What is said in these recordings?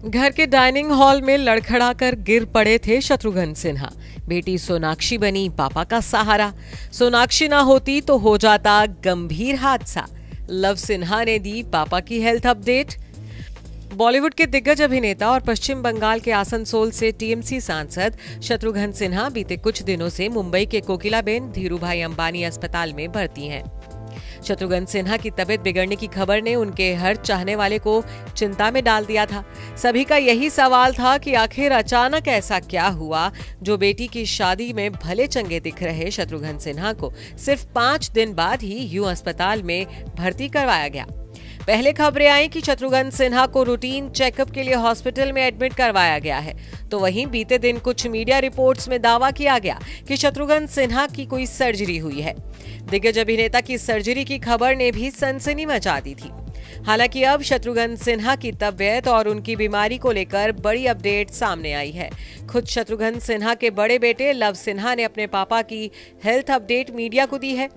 घर के dining hall में लड़खड़ाकर गिर पड़े थे शत्रुघ्न सिन्हा। बेटी सोनाक्षी बनी पापा का सहारा। सोनाक्षी ना होती तो हो जाता गंभीर हादसा। लव सिन्हा ने दी पापा की हेल्थ अपडेट। बॉलीवुड के दिग्गज अभिनेता और पश्चिम बंगाल के आसनसोल से टीएमसी सांसद शत्रुघ्न सिन्हा बीते कुछ दिनों से मुंबई के कोकिलाबेन धीरूभाई अंबानी अस्पताल में भर्ती हैं। शत्रुघ्न सिन्हा की तबीयत बिगड़ने की खबर ने उनके हर चाहने वाले को चिंता में डाल दिया था। सभी का यही सवाल था कि आखिर अचानक ऐसा क्या हुआ जो बेटी की शादी में भले चंगे दिख रहे शत्रुघ्न सिन्हा को सिर्फ 5 दिन बाद ही यूं अस्पताल में भर्ती करवाया गया। पहले खबरें आई कि शत्रुघ्न सिन्हा को रूटीन चेकअप के लिए हॉस्पिटल में एडमिट करवाया गया है, तो वहीं बीते दिन कुछ मीडिया रिपोर्ट्स में दावा किया गया कि शत्रुघ्न सिन्हा की कोई सर्जरी हुई है। दिग्गज अभिनेता की सर्जरी की खबर ने भी सनसनी मचा दी थी। हालांकि अब शत्रुघ्न सिन्हा की तबीयत और उनकी बीमारी को लेकर बड़ी अपडेट सामने आई है। खुद शत्रुघ्न सिन्हा के बड़े बेटे लव सिन्हा ने अपने पापा की हेल्थ अपडेट मीडिया को दी है।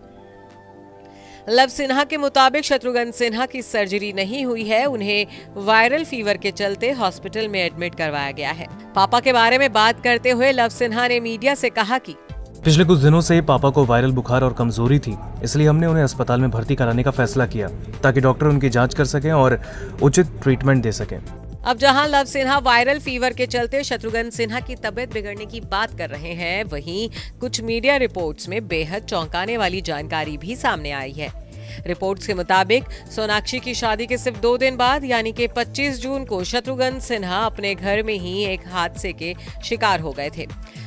लव सिन्हा के मुताबिक शत्रुघ्न सिन्हा की सर्जरी नहीं हुई है, उन्हें वायरल फीवर के चलते हॉस्पिटल में एडमिट करवाया गया है। पापा के बारे में बात करते हुए लव सिन्हा ने मीडिया से कहा कि पिछले कुछ दिनों से पापा को वायरल बुखार और कमजोरी थी, इसलिए हमने उन्हें अस्पताल में भर्ती कराने का फैसला किया ताकि डॉक्टर उनकी जांच कर सकें और उचित ट्रीटमेंट दे सकें। अब जहां लव सिन्हा वायरल फीवर के चलते शत्रुघ्न सिन्हा की तबीयत बिगड़ने की बात कर रहे हैं, वहीं कुछ मीडिया रिपोर्ट्स में बेहद चौंकाने वाली जानकारी भी सामने आई है। रिपोर्ट्स के मुताबिक सोनाक्षी की शादी के सिर्फ 2 दिन बाद यानी कि 25 जून को शत्रुघ्न सिन्हा अपने घर में ही एक हादसे के शिकार हो गए थे।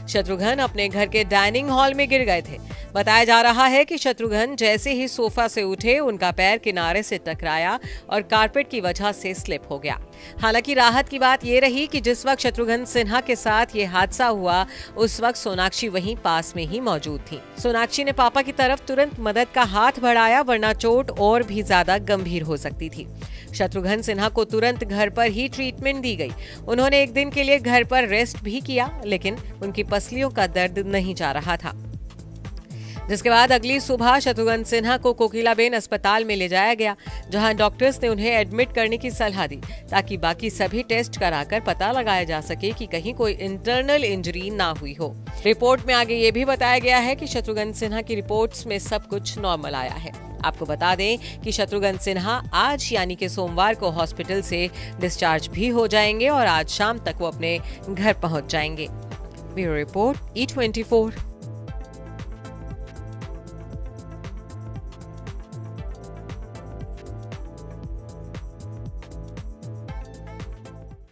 शत्रुघ्न अपने घर के डाइनिंग हॉल में गिर गए थे। बताया जा रहा है कि शत्रुघ्न जैसे ही सोफा से उठे, उनका पैर किनारे से टकराया और कारपेट की वजह से स्लिप हो गया। हालांकि राहत की बात यह रही कि जिस वक्त शत्रुघ्न सिन्हा के साथ ये हादसा हुआ, उस वक्त सोनाक्षी वहीं पास में ही मौजूद थी। सोनाक्षी ने पापा की तरफ तुरंत मदद का हाथ बढ़ाया, वरना चोट और भी ज्यादा गंभीर हो सकती थी। शत्रुघ्न सिन्हा को तुरंत घर पर ही ट्रीटमेंट दी गई। उन्होंने एक दिन के लिए घर पर रेस्ट भी किया, लेकिन उनकी पसलियों का दर्द नहीं जा रहा था। जिसके बाद अगली सुबह शत्रुघ्न सिन्हा को कोकिलाबेन अस्पताल में ले जाया गया, जहां डॉक्टर्स ने उन्हें एडमिट करने की सलाह दी ताकि बाकी सभी टेस्ट कराकर पता लगाया जा सके कि कहीं कोई इंटरनल इंजरी ना हुई हो। रिपोर्ट में आगे ये भी बताया गया है कि शत्रुघ्न सिन्हा की रिपोर्ट्स में सब कुछ नॉर्मल आया है। आपको बता दें कि शत्रुघ्न सिन्हा आज यानी कि सोमवार को हॉस्पिटल से डिस्चार्ज भी हो जाएंगे और आज शाम तक वो अपने घर पहुंच जाएंगे। Bureau report E24।